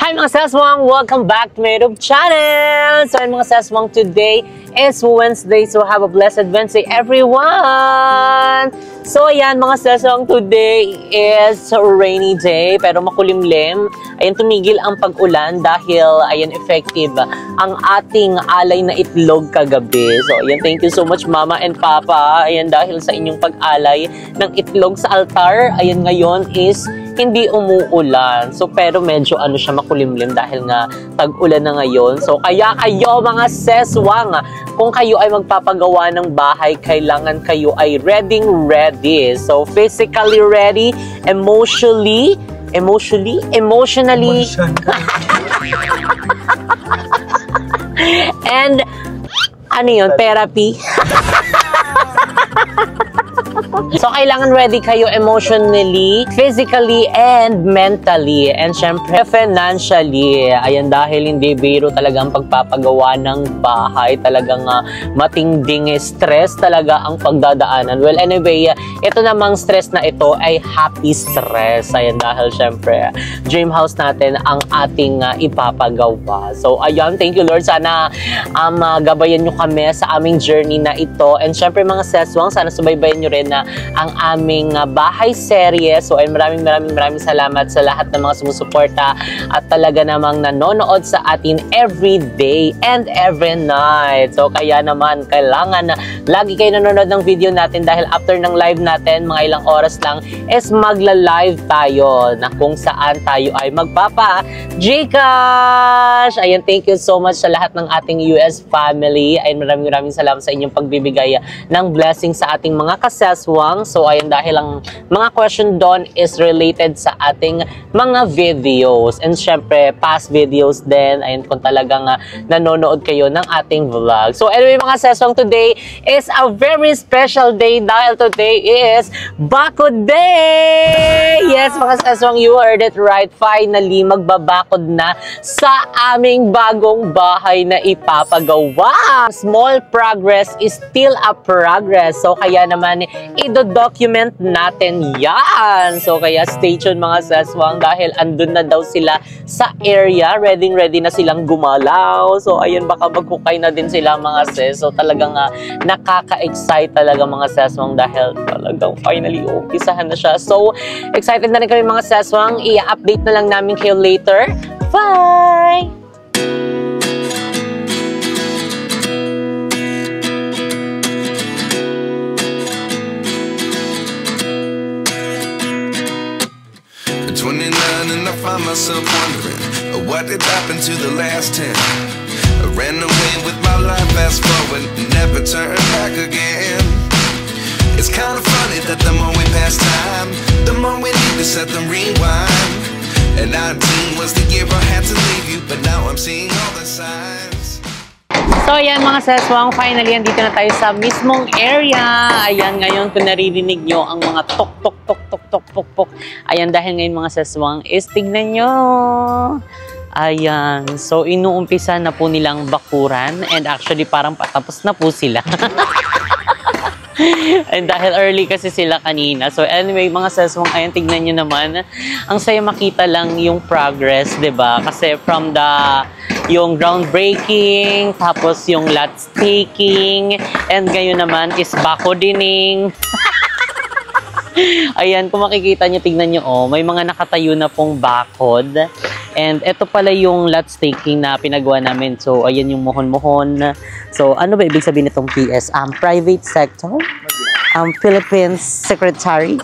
Hi mga seswang! Welcome back to my YouTube channel! So mga seswang, today is Wednesday, so have a blessed Wednesday everyone! So ayan mga seswang, today is a rainy day pero makulimlim. Ayan, tumigil ang pag-ulan dahil ayan, effective ang ating alay na itlog kagabi. So ayan, thank you so much Mama and Papa. Ayan, dahil sa inyong pag-alay ng itlog sa altar, ayan, ngayon is hindi umuulan. So, pero medyo ano siya, makulimlim dahil nga tag-ulan na ngayon. So, kaya kayo mga seswang, kung kayo ay magpapagawa ng bahay, kailangan kayo ay ready. So, physically ready, emotionally, and ano yun, therapy. So, kailangan ready kayo emotionally, physically, and mentally. And syempre, financially. Ayan, dahil hindi biro talaga ang pagpapagawa ng bahay. Talagang matinding stress talaga ang pagdadaanan. Well, anyway, ito namang stress na ito ay happy stress. Ayan, dahil syempre, dream house natin ang ating ipapagawa. So, ayan, thank you Lord. Sana gabayan nyo kami sa aming journey na ito. And syempre, mga seswang, sana subaybayan nyo rin na ang aming bahay serye. So ay maraming salamat sa lahat ng mga sumusuporta at talaga namang nanonood sa atin every day and every night. So kaya naman kailangan na lagi kayo nanonood ng video natin dahil after ng live natin, mga ilang oras lang is magla-live tayo na kung saan tayo ay magpapa Gcash. Ayan, thank you so much sa lahat ng ating US family. Ayan, maraming salamat sa inyong pagbibigay ng blessing sa ating mga kaseswang. So, ayan, dahil ang mga question doon is related sa ating mga videos. And syempre, past videos din. Ayan, kung talagang nanonood kayo ng ating vlog. So, anyway, mga seswang, today is a very special day dahil today is Bakod Day! Yes, mga seswang, you heard it right. Finally, magbabakod na sa aming bagong bahay na ipapagawa. Small progress is still a progress. So, kaya naman, i-document natin yan. So, kaya stay tuned mga seswang dahil andun na daw sila sa area. Ready na silang gumalaw. So, ayun, baka maghukay na din sila mga ses. So, talagang nakaka-excite talaga mga seswang dahil talagang finally umpisahan na siya. So, excited na rin kami mga seswang. I-update na lang namin kayo later. Bye! Find myself wondering what did happen to the last 10. I ran away with my life, fast forward, never turn back again. It's kind of funny that the more we pass time, the more we need to set the rewind. And 19 was the year I had to leave you, but now I'm seeing all the signs. So, ayan mga seswang, finally, andito na tayo sa mismong area. Ayan, ngayon kung naririnig nyo ang mga tok. Ayan, dahil ngayon mga seswang is tignan nyo. Ayan, so inuumpisa na po nilang bakuran and actually parang patapos na po sila. And dahil early kasi sila kanina. So anyway, mga seswang, ayan, tignan nyo naman. Ang saya makita lang yung progress, 'di ba? Kasi from yung groundbreaking, tapos yung lot staking, and ngayon naman is bakodening. Ayan, kung makikita nyo, tignan nyo, oh, may mga nakatayo na pong bakod. And ito pala yung lot staking na pinagawa namin. So, ayan yung mohon-mohon. So, ano ba ibig sabihin itong PS? Private sector? Philippines Secretary?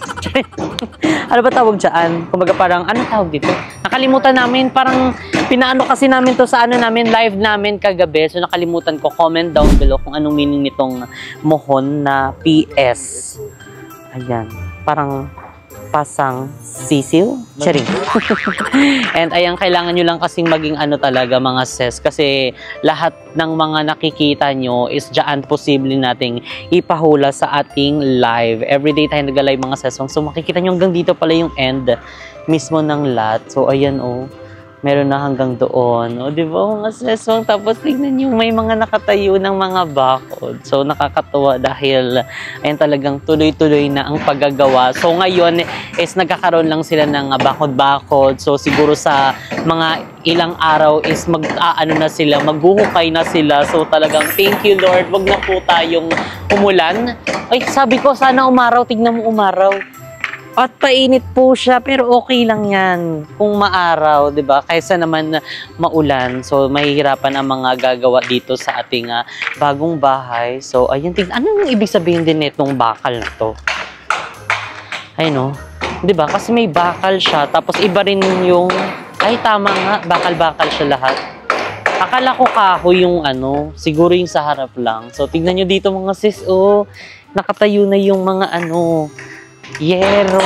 Ano ba tawag dyan? Kumbaga parang, ano tawag dito? Nakalimutan namin, parang pinaano kasi namin to sa ano namin, live namin kagabi. So, nakalimutan ko. Comment down below kung anong meaning nitong mohon na PS. Ayan. Parang pasang sisil. Charing. And ayan, kailangan nyo lang kasing maging ano talaga mga ses. Kasi lahat ng mga nakikita nyo is dyan posible nating ipahula sa ating live. Everyday tayo nag-live mga sesong. So makikita nyo hanggang dito pala yung end mismo ng lot. So ayan oh. meron na hanggang doon. O, di ba, mga seswang? Tapos, tignan nyo, may mga nakatayo ng mga bakod. So, nakakatuwa dahil, ayun talagang tuloy-tuloy na ang paggagawa. So, ngayon is nagkakaroon lang sila ng bakod-bakod. So, siguro sa mga ilang araw is maghuhukay na sila. So talagang thank you Lord, wag na po tayong umulan. Ay, sabi ko sana umaraw, tignan mo umaraw. At painit po siya, pero okay lang yan kung maaraw, 'di ba? Kaysa naman maulan. So mahihirapan ang mga gagawa dito sa ating bagong bahay. So ayun, anong ibig sabihin din nitong bakal na 'to? Ay no, 'di ba? Kasi may bakal siya, tapos iba rin yung tama nga, bakal-bakal siya lahat. Akala ko kahoy yung siguro yung sa harap lang. So tignan niyo dito mga sis, nakatayo na yung mga yero.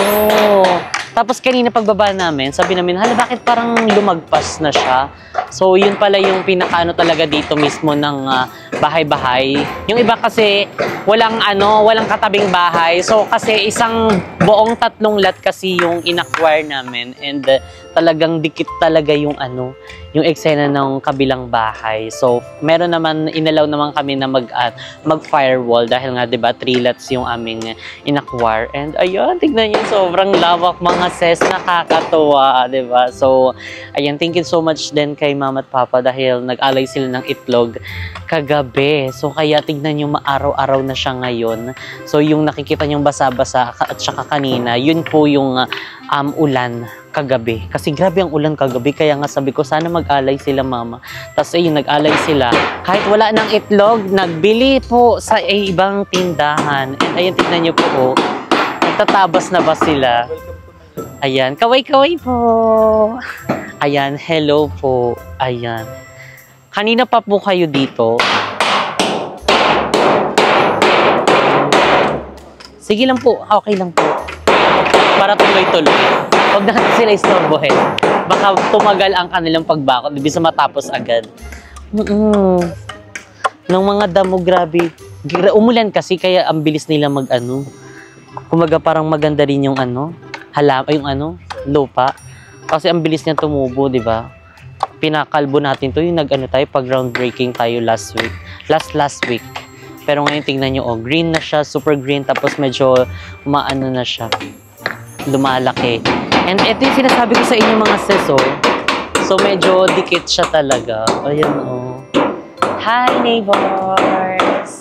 Tapos kanina pagbaba namin, sabi namin, hala, bakit parang lumagpas na siya? So, yun pala yung pinakaano talaga dito mismo ng bahay-bahay. Yung iba kasi, walang katabing bahay. So, kasi isang buong 3 lot kasi yung in-acquire namin. And talagang dikit talaga yung yung eksena ng kabilang bahay. So, meron naman, inalaw naman kami na mag-firewall dahil nga, 'di ba, 3 lots yung aming in-acquire. And ayun, tignan niyo, sobrang lawak mga sis, nakakatuwa, 'di ba? So, ayun, thank you so much din kay Mama at Papa dahil nag-alay sila ng itlog kagabi. So, kaya tignan niyo, maaraw-araw na siya ngayon. So, yung nakikita niyo basa-basa at saka kanina, yun po yung ulan kagabi. Kasi grabe ang ulan kagabi, kaya nga sabi ko sana mag-alay sila Mama. Tapos ayun, nag-alay sila. Kahit wala ng itlog, nagbili po sa ibang tindahan. And ayun, tignan niyo po, nagtatabas na ba sila? Ayan, kaway-kaway po. Ayan, hello po. Ayan. Kanina pa po kayo dito. Sige lang po, okay lang po. Para tuloy-tuloy. Huwag natin sila istorbohin. Baka tumagal ang kanilang pagbakot. Di bisa matapos agad. Nung mga damo, grabe. Umulan kasi, kaya ang bilis nila kumaga parang maganda rin yung lupa. Kasi ang bilis niya tumubo, di ba? Pinakalbo natin to yung pag groundbreaking tayo last week. Pero ngayon tingnan nyo, green na siya, super green, tapos medyo na siya, lumalaki. And ito yung sinasabi ko sa inyo mga sis, so medyo dikit siya talaga. Ayan, Hi neighbors!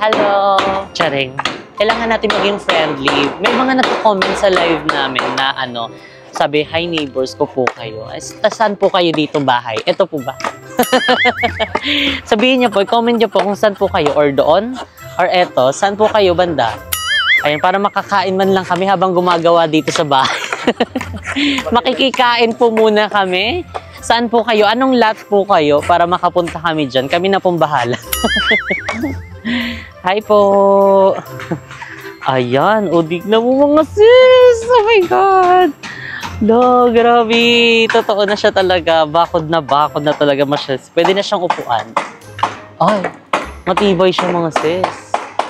Hello! Charing. Kailangan natin maging friendly. May mga nagko-comment sa live namin na sabi, hi neighbors ko po kayo. Saan po kayo dito bahay? Ito po ba? Sabihin niyo po, comment niyo po kung saan po kayo, or doon, or eto, saan po kayo banda? Ayun, para makakain man lang kami habang gumagawa dito sa bahay. Makikikain po muna kami. Saan po kayo? Anong lot po kayo para makapunta kami dyan? Kami na pong bahala. Hi po! Ayan, tignan mo mga sis! Oh my God! Grabe! Totoo na siya talaga. Bakod na talaga masyas. Pwede na siyang upuan. Ay, matibay siya mga sis.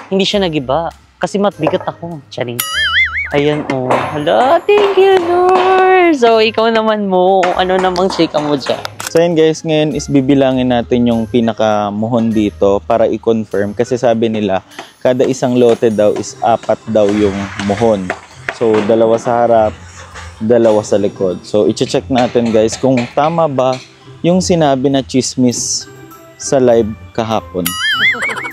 Hindi siya nagiba. Kasi matbigat ako. Charing. Ayan, Hala, thank you, Lord! So, ikaw naman mo. Ano namang chika mo dyan? So yun guys, ngayon is bibilangin natin yung pinaka-muhon dito para i-confirm. Kasi sabi nila, kada isang lote daw is 4 daw yung muhon. So, 2 sa harap, 2 sa likod. So, i-check natin guys kung tama ba yung sinabi na chismis sa live kahapon.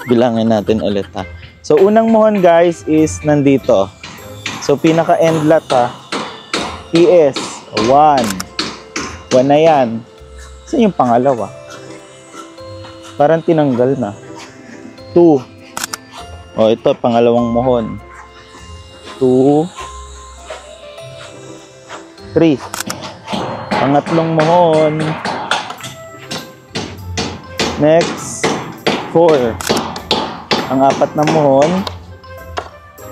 Bilangin natin ulit ha. So, unang muhon guys is nandito. So, pinaka-end lot ha. PS, 1. 1 na yan. Saan yung pangalawa? Parang tinanggal na. 2. Ito, pangalawang muhon. 2. 3. Pangatlong muhon. Next, 4. Ang 4 na muhon.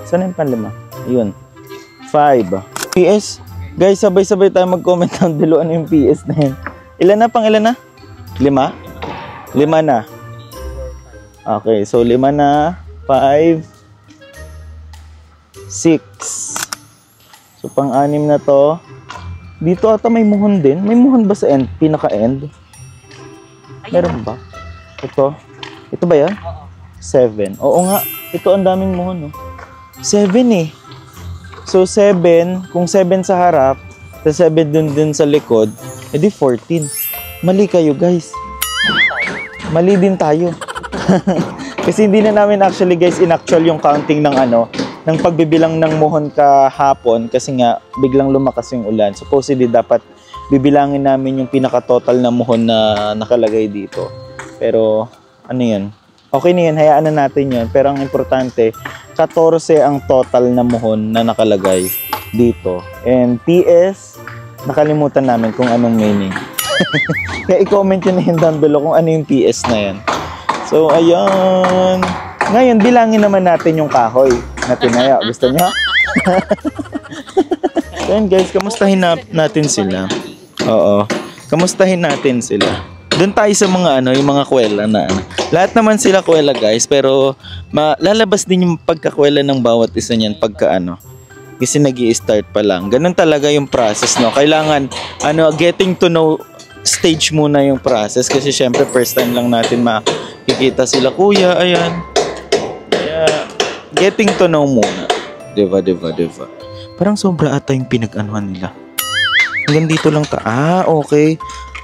Saan yung panlima? Yun. 5. PS. Guys, sabay-sabay tayo mag-comment down below ano yung PS na yun. Ilan na? Pang ilan na? 5? 5 na. Okay, so 5 na. 5. 6. So pang-6 na to. Dito ata may muhon din. May muhon ba sa end? Pinaka-end? Meron ba? Ito. Ito ba yan? 7. Oo nga. Ito ang daming muhon, no? 7 eh. So 7, kung 7 sa harap, sa 7 dun sa likod, Edi 14. Mali kayo guys. Mali din tayo. Kasi hindi na namin actually guys in-actual yung counting ng ng pagbibilang ng muhon kahapon kasi nga biglang lumakas yung ulan. Supposedly dapat bibilangin namin yung pinaka-total na muhon na nakalagay dito. Pero ano yun? Okay na yun, hayaan na natin yun. Pero ang importante, 14 ang total na muhon na nakalagay dito. And PS, nakalimutan namin kung anong meaning. Kaya i-comment yun na yun down below kung ano yung PS na yan. So, ayun. Ngayon, bilangin naman natin yung kahoy na tinaya. Gusto niyo? Ayun guys, kamustahin natin sila. Oo. Kamustahin natin sila. Doon tayo sa mga yung mga kwela na lahat naman sila kwela guys, pero lalabas din yung pagkakwela ng bawat isa niyan pagka kasi nag-i-start pa lang. Ganun talaga yung process, no? Kailangan getting to know stage muna yung process kasi syempre first time lang natin makikita sila kuya, ayan. Kaya getting to know muna. Diba? Parang sobra ata yung pinag-anuhan nila. Hanggang dito lang okay.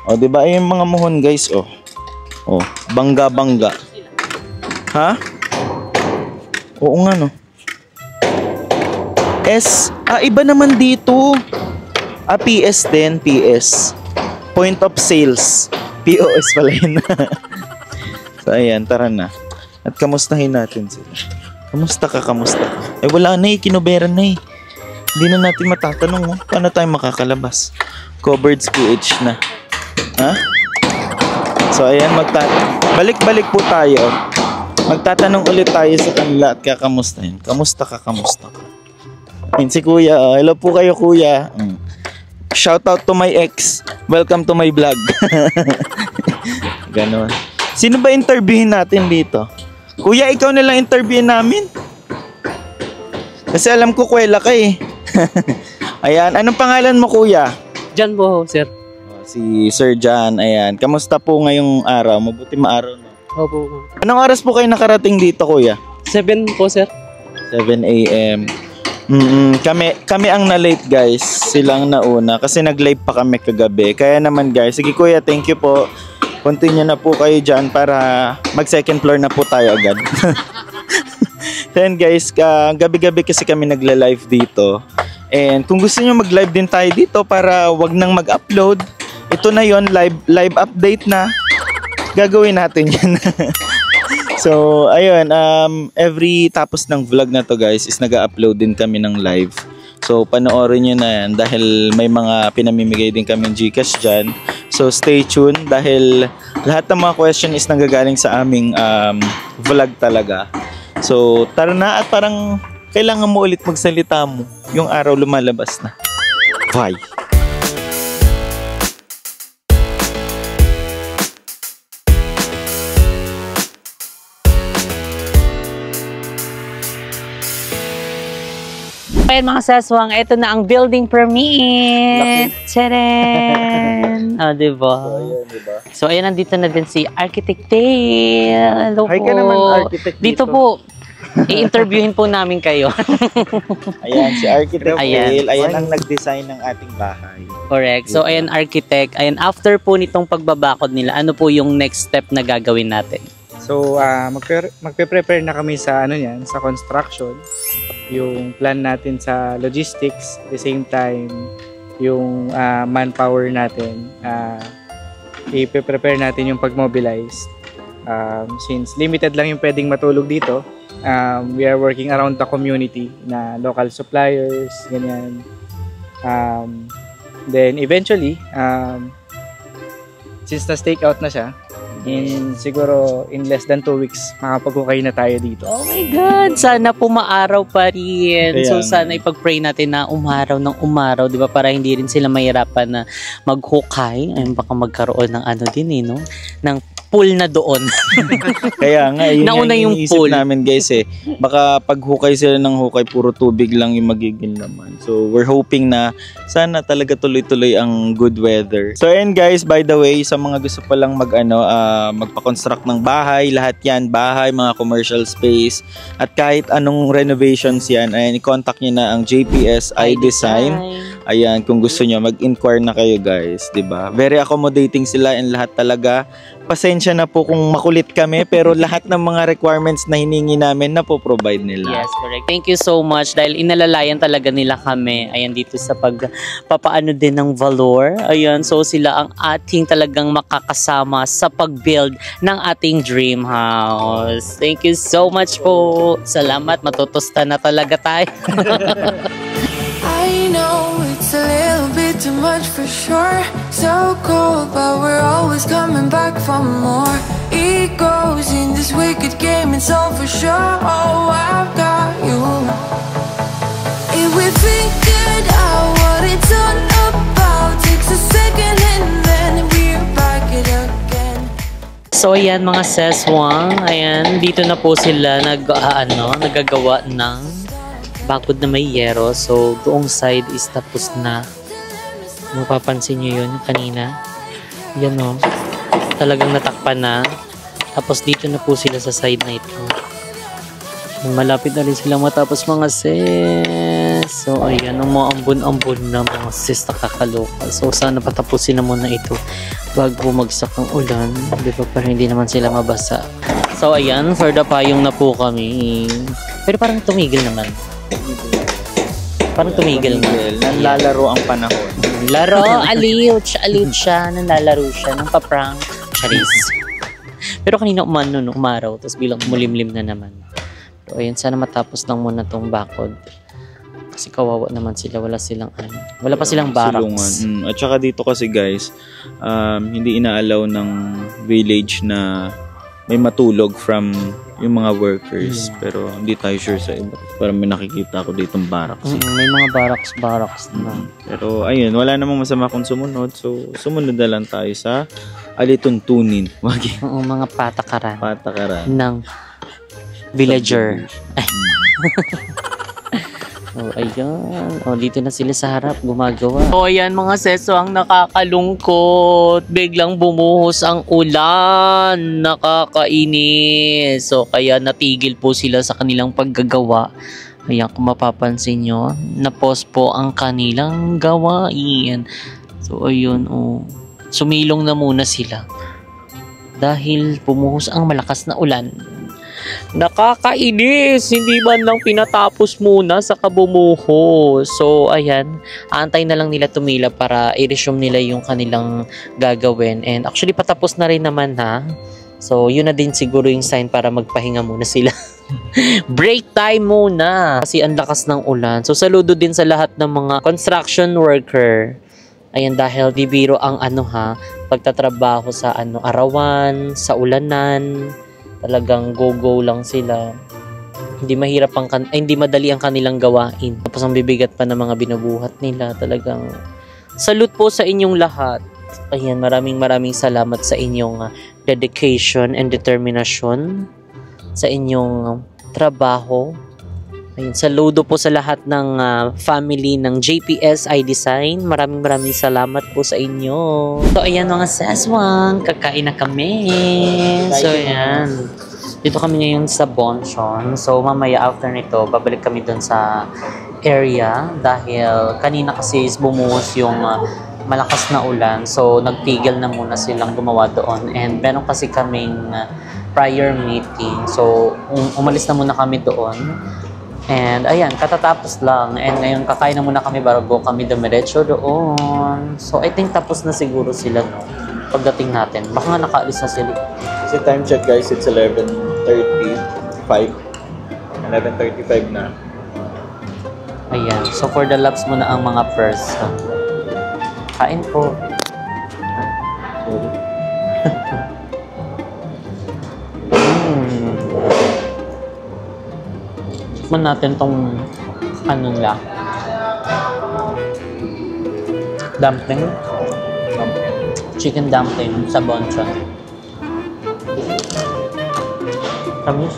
O, diba? Ay, yung mga muhon, guys, oh. Oh, bangga-bangga. Ha? Oo nga, no? S. Iba naman dito. PS din, PS. Point of sales. POS pala yun. So, ayan, tara na. At kamustahin natin sila. Kamusta ka? Wala na kinuberan na Hindi na natin matatanong, oh. Paano tayo makakalabas? Covered PH na. Ha? So ayan, balik-balik po tayo. Magtatanong ulit tayo sa kanila at kakamustahin. Kamusta ka? Si kuya, hello po kayo kuya. Shout out to my ex. Welcome to my vlog. Ganon. Sino ba interviewin natin dito? Kuya, ikaw na lang interviewin namin. Kasi alam ko kwela ka Ayan, anong pangalan mo kuya? Jan po, sir. Si Sir John, ayan. Kamusta po ngayong araw? Mabuti maaraw na. Opo. Anong oras po kayo nakarating dito, kuya? 7 po, sir. 7 a.m. Kami ang na-late, guys. Silang nauna. Kasi nag-live pa kami kagabi. Kaya naman, guys. Sige, kuya, thank you po. Continue na po kayo dyan para mag-second floor na po tayo agad. Then, guys, gabi-gabi kasi kami nagla-live dito. And kung gusto nyo mag-live din tayo dito para wag nang mag-upload, ito na yon, live update na. Gagawin natin yan. So, ayun, every tapos ng vlog na to guys is nag-upload din kami ng live. So, panoorin nyo na yan dahil may mga pinamimigay din kami Gcash dyan. So, stay tuned dahil lahat ng mga question is nanggagaling sa aming vlog talaga. So, tara na at parang kailangan mo ulit magsalita mo. Yung araw lumalabas na. Bye! Ayan mga saswang, ito na ang building permit. Tcharan! Diba? So, ayan, nandito na din si Architect Dale. Hello Hi po. ka naman, Architect Dito po, i-interviewin po namin kayo. Ayan, si Architect Ayan. Dale. Ayan ang nag-design ng ating bahay. Correct. So, ayan, Architect. Ayan, after po nitong pagbabakod nila, ano po yung next step na gagawin natin? So, magpe-prepare na kami sa sa construction. Yung plan natin sa logistics, at the same time, yung manpower natin, i-prepare natin yung pag-mobilize. Since limited lang yung pwedeng matulog dito, we are working around the community na local suppliers, ganyan. Then eventually, since na-stake out na siya, siguro in less than 2 weeks, makapag-ukay na tayo dito. Oh my God! Sana po maaraw pa rin. Ayan. So, sana ipag-pray natin na umaraw ng umaraw, di ba? Para hindi rin sila mahirapan na mag-hukay. Ayun, baka magkaroon ng no? Ng pool na doon. Kaya nga, yun Nauna yung iniisip pool. namin guys Baka pag hukay sila ng hukay, puro tubig lang yung magiging laman. So, we're hoping na sana talaga tuloy-tuloy ang good weather. So, and guys, by the way, sa mga gusto palang magpa-construct ng bahay, lahat yan, bahay, mga commercial space, at kahit anong renovations yan, ayan, i-contact nyo na ang JPS iDesign. Ayan, kung gusto nyo, mag-inquire na kayo guys, 'di ba? Very accommodating sila and lahat talaga. Pasensya na po kung makulit kami, pero lahat ng mga requirements na hiningi namin na po provide nila. Yes, correct. Thank you so much dahil inalalayan talaga nila kami. Ayan, dito sa pagpapaano din ng valor. Ayan, so sila ang ating talagang makakasama sa pag-build ng ating dream house. Thank you so much po. Salamat, matutusta na talaga tayo. I know it's a little bit too much for sure. So cold, but we're always coming back for more. Egos in this wicked game, it's all for sure. Oh, I've got you. If we figured out what it's all about, takes a second and then we're back it again. So ayan mga seswang, ayan, dito na po sila nagagawa ng bakod na may yero. So, doong side is tapos na. Mapapansin nyo yun kanina. Yan o. Talagang natakpan na. Tapos dito na po sila sa side na ito. Malapit na rin sila matapos mga sis. So, ayan. Ang mga ambon-ambon na mga sis nakakaloka. So, sana patapusin na muna ito bago bumagsak ang ulan. Di ba? Para hindi naman sila mabasa. So, ayan. For the payong na po kami. Pero parang tumigil naman. Parang tumigil na. Nanlalaro ang panahon. Laro, aliw siya. Nanlalaro siya ng paprank. Charis. Pero kanina umaraw, tapos bilang mulimlim na naman. So, ayun, sana matapos lang muna tong bakod. Kasi kawawa naman sila, wala pa silang barracks. At saka dito kasi guys, hindi inaalaw ng village na may matulog from yung mga workers, pero hindi tayo sure sa iba. Parang may nakikita ako ditong barracks. May mga barracks na. Pero ayun, wala namang masama kung sumunod. So, sumunod na lang tayo sa alituntunin. Oo, mga patakaran ng villager. Oh, ayan. Oh, dito na sila sa harap, gumagawa. Oh, ayan mga seso, ang nakakalungkot. Biglang bumuhos ang ulan. Nakakainis. So, kaya natigil po sila sa kanilang paggagawa. Ayan, kung mapapansin nyo, na-pause po ang kanilang gawain. So, ayun, oh. Sumilong na muna sila. Dahil bumuhos ang malakas na ulan. Nakakainis, hindi man lang pinatapos muna sa kabumuho. So ayan, aantay na lang nila tumila para i-resume nila yung kanilang gagawin. And actually patapos na rin naman ha. So yun na din siguro yung sign para magpahinga muna sila. Break time muna kasi ang lakas ng ulan. So saludo din sa lahat ng mga construction worker. Ayan, dahil di biro ang pagtatrabaho sa arawan, sa ulanan. Talagang go-go lang sila. Hindi madali ang kanilang gawain. Tapos ang bibigat pa ng mga binubuhat nila. Talagang salute po sa inyong lahat. Ayan, maraming salamat sa inyong dedication and determination sa inyong trabaho. Ayun, saludo po sa lahat ng family ng JPS iDesign. Maraming salamat po sa inyo. So, ayan mga seswang, kakain na kami. So, ayan. Dito kami ngayon sa Bonchon. So, mamaya after nito, babalik kami dun sa area. Dahil kanina kasi bumuhos yung malakas na ulan. So, nagtigil na muna silang gumawa doon. And meron kasi kaming prior meeting. So, umalis na muna kami doon. And ayan, katatapos lang. And ngayon, kakain na muna kami bago kami dumiretso doon. So, I think tapos na siguro sila, no? Pagdating natin. Baka nga nakaalis na sila. Kasi time check guys, it's 11:35. 11:35 na. Ayan. So, for the laps muna ang mga first. Kain po. Tikman natin tong dumpling. Chicken dumpling sa Bonchon. Tamis.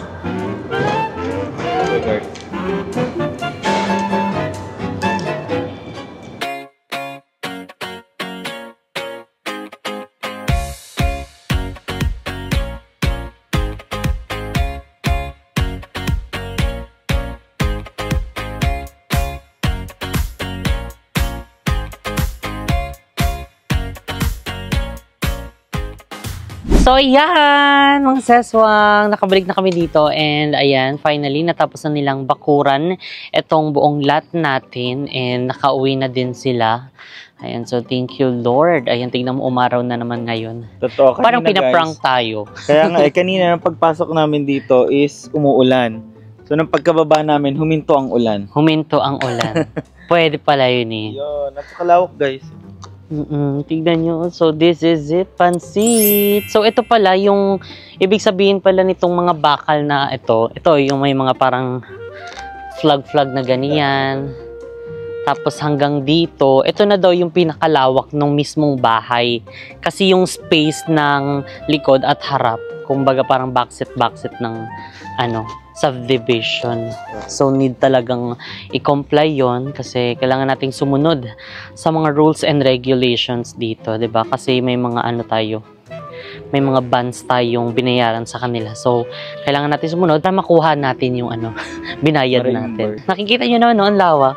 So, ayan, mga seswang, nakabalik na kami dito and ayan, finally, natapos na nilang bakuran itong buong lot natin and nakauwi na din sila. Ayan, so thank you, Lord. Ayan, tingnan mo, umaraw na naman ngayon. Totoo, kanina, parang pinaprank guys, tayo. Kaya nga, kanina nang pagpasok namin dito is umuulan. So, nang pagkababa namin, huminto ang ulan. Huminto ang ulan. Pwede pala yun eh. Yo, napakalawak guys. Tignan nyo. So, this is it. Pansit. So, ito pala yung ibig sabihin pala nitong mga bakal na ito. Ito yung may mga parang flag na ganyan. Tapos hanggang dito, ito na daw yung pinakalawak ng mismong bahay. Kasi yung space ng likod at harap, kumbaga parang backset ng subdivision. So, need talagang i-comply yon kasi kailangan nating sumunod sa mga rules and regulations dito, 'di ba? Kasi may mga may mga bans tayong binayaran sa kanila. So, kailangan natin sumunod para makuha natin yung binayad natin. Nakikita nyo naman, no? Ang lawak.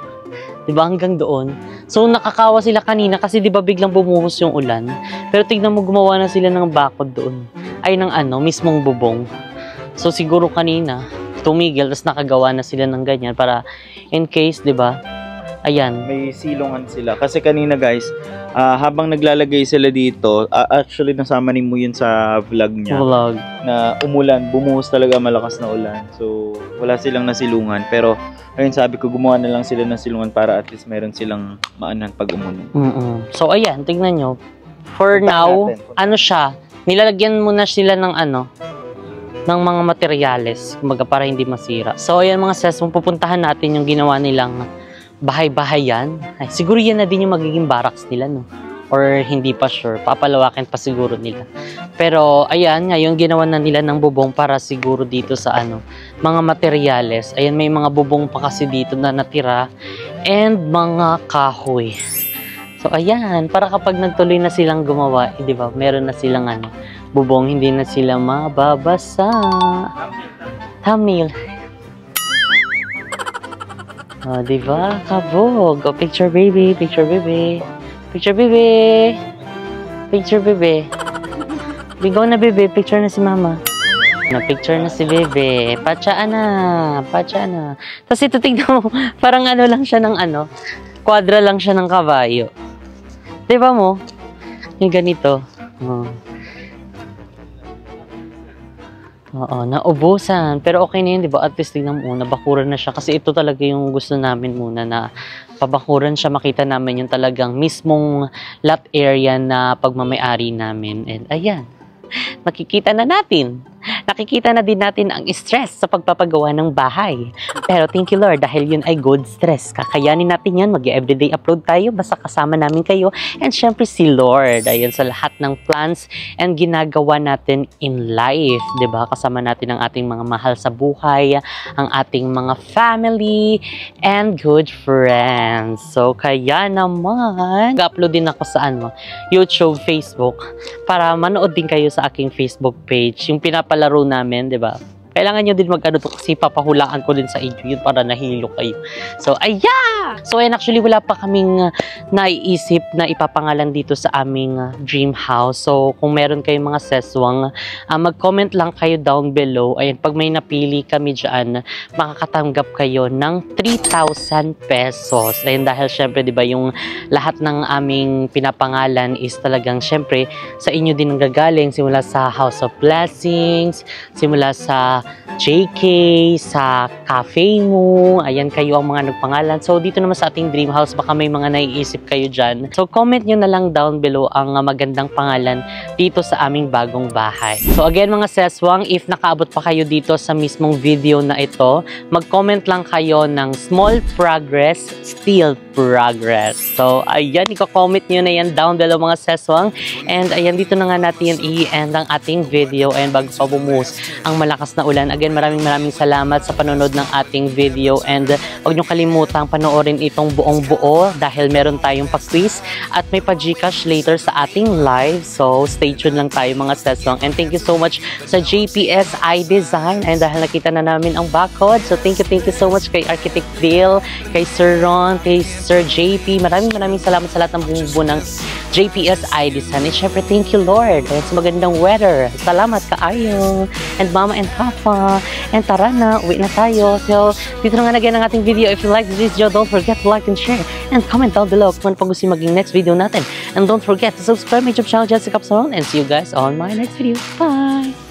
'Di ba? Hanggang doon. So, nakakawa sila kanina kasi 'di ba biglang bumuhos yung ulan. Pero tignan mo, gumawa na sila ng bakod doon. Ay, ng mismong bubong. So, siguro kanina tumigil, tapos nakagawa na sila ng ganyan para in case, 'di ba? Ayan, may silungan sila. Kasi kanina guys, habang naglalagay sila dito, actually nasama ni mo yun sa vlog niya. Na umulan, bumuhos talaga, malakas na ulan. So, wala silang nasilungan. Pero, ayun, sabi ko, gumawa na lang sila ng silungan para at least meron silang maanan pag umulan. So, ayan, tignan nyo. For now, siya, nilalagyan muna sila ng ng mga materyales, kumbaga para hindi masira. So, ayan mga sis, pupuntahan natin yung ginawa nilang bahay-bahayan. Ay, siguro yan na din yung magiging barracks nila, no? Or hindi pa sure, papalawakin pa siguro nila. Pero, ayan, ngayon ginawa na nila ng bubong para siguro dito sa mga materyales. Ayan, may mga bubong pa kasi dito na natira and mga kahoy. So, ayan, para kapag nagtuloy na silang gumawa, di ba, meron na silang bubong, hindi na sila mababasa. Thumbnail. Oh, diba? Kabog. Oh, picture baby, picture baby. Picture baby. Picture baby. Bigo na baby, picture na si mama. Na-picture na si bebe. Patsaan na. Patsaan na. Tapos ito, tignan mo, parang lang siya ng kwadra lang siya ng kabayo. Diba mo? Yung ganito. Oh. Oo, naubusan. Pero okay na yun, di ba? At least tingnan mo, nabakuran na siya. Kasi ito talaga yung gusto namin muna na pabakuran siya. Makita namin yung talagang mismong lot area na pagmamayari namin. And ayan, nakikita na natin. Nakikita na din natin ang stress sa pagpapagawa ng bahay. Pero thank you Lord, dahil yun ay good stress. Kakayanin natin yan, mag-everyday upload tayo, basta kasama namin kayo. And syempre si Lord, ayun sa lahat ng plans and ginagawa natin in life. Diba? Kasama natin ang ating mga mahal sa buhay, ang ating mga family, and good friends. So kaya naman, mag-upload din ako sa YouTube, Facebook, para manood din kayo sa aking Facebook page. Yung pinapalaro namin, di ba? Kailangan nyo din to kasi papahulaan ko din sa inyo yun para nahilo kayo. So, ayan! So, and actually, wala pa kaming naiisip na ipapangalan dito sa aming dream house. So, kung meron kayong mga seswang, mag-comment lang kayo down below. Ayan, pag may napili kami dyan, makakatanggap kayo ng 3,000 pesos. Ayan, dahil syempre, di ba, yung lahat ng aming pinapangalan is talagang syempre, sa inyo din ang gagaling. Simula sa House of Blessings, simula sa JK, sa cafe mo, ayan kayo ang mga nagpangalan. So, dito naman sa ating dream house, baka may mga naiisip kayo dyan. So, comment nyo na lang down below ang magandang pangalan dito sa aming bagong bahay. So, again mga seswang, if nakaabot pa kayo dito sa mismong video na ito, mag-comment lang kayo ng small progress, still progress. So, ayan, i-comment nyo na yan down below mga seswang. And ayan, dito na nga natin i-end ang ating video. And bago pa bumuhos ang malakas na ulan. Again, maraming salamat sa panonood ng ating video and huwag nyo kalimutang panoorin itong buong buo dahil meron tayong pa-quiz at may pa-Gcash later sa ating live. So, stay tuned lang tayo mga seswang. And thank you so much sa JPS iDesign and dahil nakita na namin ang barcode. So, thank you so much kay Architect Dale, kay Sir Ron, kay Sir JP. Maraming salamat sa lahat ng bumubuo ng JPS ID Sun. And syempre, thank you Lord. Dahil sa magandang weather. Salamat kaayo. And Mama and Papa. And tara na, uwi na tayo. So, dito na nga nagyan ang ating video. If you like this video, don't forget to like and share. And comment down below kung ano pag gusto maging next video natin. And don't forget to subscribe my YouTube channel, Jessica Capsaron. And see you guys on my next video. Bye!